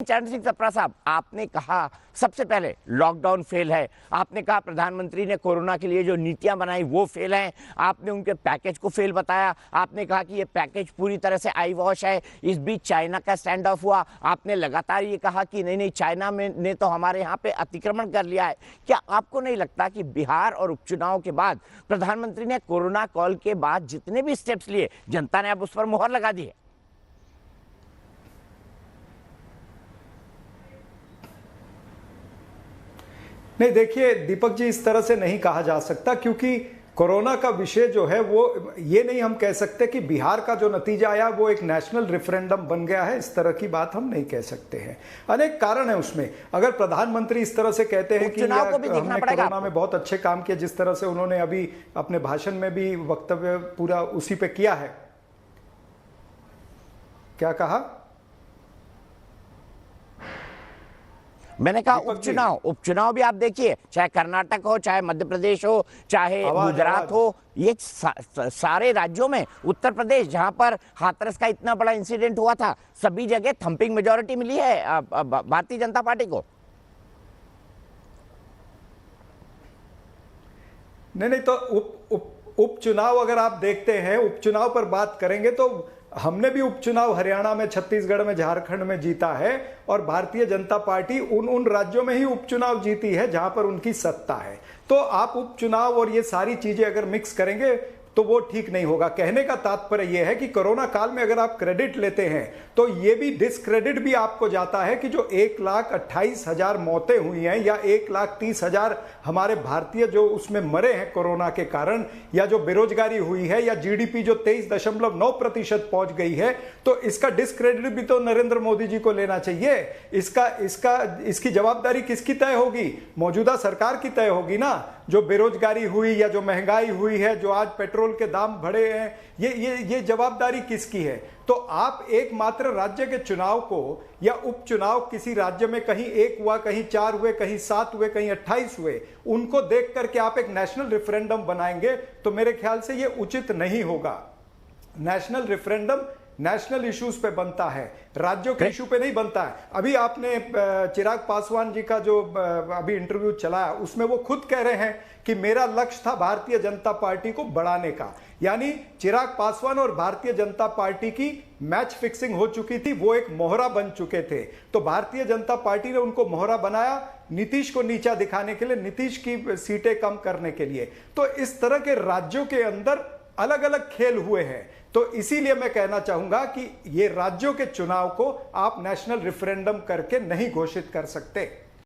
चरण सिंह चपरा साहब, आपने कहा सबसे पहले लॉकडाउन फेल है, आपने कहा प्रधानमंत्री ने कोरोना के लिए जो नीतियां बनाई वो फेल हैं, आपने उनके पैकेज को फेल बताया, आपने कहा कि ये पैकेज पूरी तरह से आई वॉश है। इस बीच चाइना का स्टैंड ऑफ हुआ, आपने लगातार ये कहा कि नहीं नहीं चाइना में ने तो हमारे यहाँ पे अतिक्रमण कर लिया है। क्या आपको नहीं लगता कि बिहार और उपचुनाव के बाद प्रधानमंत्री ने कोरोना कॉल के बाद जितने भी स्टेप्स लिए जनता ने अब उस पर मुहर लगा दी है? नहीं, देखिए दीपक जी, इस तरह से नहीं कहा जा सकता, क्योंकि कोरोना का विषय जो है वो ये नहीं हम कह सकते कि बिहार का जो नतीजा आया वो एक नेशनल रेफरेंडम बन गया है। इस तरह की बात हम नहीं कह सकते हैं। अनेक कारण है उसमें। अगर प्रधानमंत्री इस तरह से कहते हैं कि हमने कोरोना में बहुत अच्छे काम किए, जिस तरह से उन्होंने अभी अपने भाषण में भी वक्तव्य पूरा उसी पे किया है। क्या कहा? मैंने कहा उपचुनाव भी आप देखिए, चाहे कर्नाटक हो, चाहे मध्य प्रदेश हो, चाहे गुजरात हो, ये सारे राज्यों में, उत्तर प्रदेश जहां पर हाथरस का इतना बड़ा इंसिडेंट हुआ था, सभी जगह थंपिंग मेजॉरिटी मिली है भारतीय जनता पार्टी को। नहीं, तो उपचुनाव अगर आप देखते हैं, उपचुनाव पर बात करेंगे तो हमने भी उपचुनाव हरियाणा में, छत्तीसगढ़ में, झारखंड में जीता है, और भारतीय जनता पार्टी उन राज्यों में ही उपचुनाव जीती है जहां पर उनकी सत्ता है। तो आप उपचुनाव और ये सारी चीजें अगर मिक्स करेंगे तो वो ठीक नहीं होगा। कहने का तात्पर्य यह है कि कोरोना काल में अगर आप क्रेडिट लेते हैं तो ये भी डिस्क्रेडिट भी आपको जाता है कि जो 1,28,000 मौतें हुई हैं या 1,30,000 हमारे भारतीय जो उसमें मरे हैं कोरोना के कारण, या जो बेरोजगारी हुई है, या जीडीपी जो 23.9% पहुंच गई है, तो इसका डिस्क्रेडिट भी तो नरेंद्र मोदी जी को लेना चाहिए। इसकी जवाबदारी किसकी तय होगी? मौजूदा सरकार की तय होगी ना। जो बेरोजगारी हुई या जो महंगाई हुई है, जो आज पेट्रोल के दाम बढ़े हैं, ये जवाबदारी किसकी है? तो आप एकमात्र राज्य के चुनाव को या उपचुनाव किसी राज्य में कहीं 1 हुआ, कहीं 4 हुए, कहीं 7 हुए, कहीं 28 हुए, उनको देख करके आप एक नेशनल रेफरेंडम बनाएंगे तो मेरे ख्याल से ये उचित नहीं होगा। नेशनल रेफरेंडम नेशनल इश्यूज पे बनता है, राज्यों के इशू पे नहीं बनता है। अभी आपने चिराग पासवान जी का जो अभी इंटरव्यू चला है उसमें वो खुद कह रहे हैं कि मेरा लक्ष्य था भारतीय जनता पार्टी को बढ़ाने का। यानी चिराग पासवान और भारतीय जनता पार्टी की मैच फिक्सिंग हो चुकी थी, वो एक मोहरा बन चुके थे। तो भारतीय जनता पार्टी ने उनको मोहरा बनाया नीतीश को नीचा दिखाने के लिए, नीतीश की सीटें कम करने के लिए। तो इस तरह के राज्यों के अंदर अलग अलग खेल हुए हैं। तो इसीलिए मैं कहना चाहूंगा कि ये राज्यों के चुनाव को आप नेशनल रेफरेंडम करके नहीं घोषित कर सकते।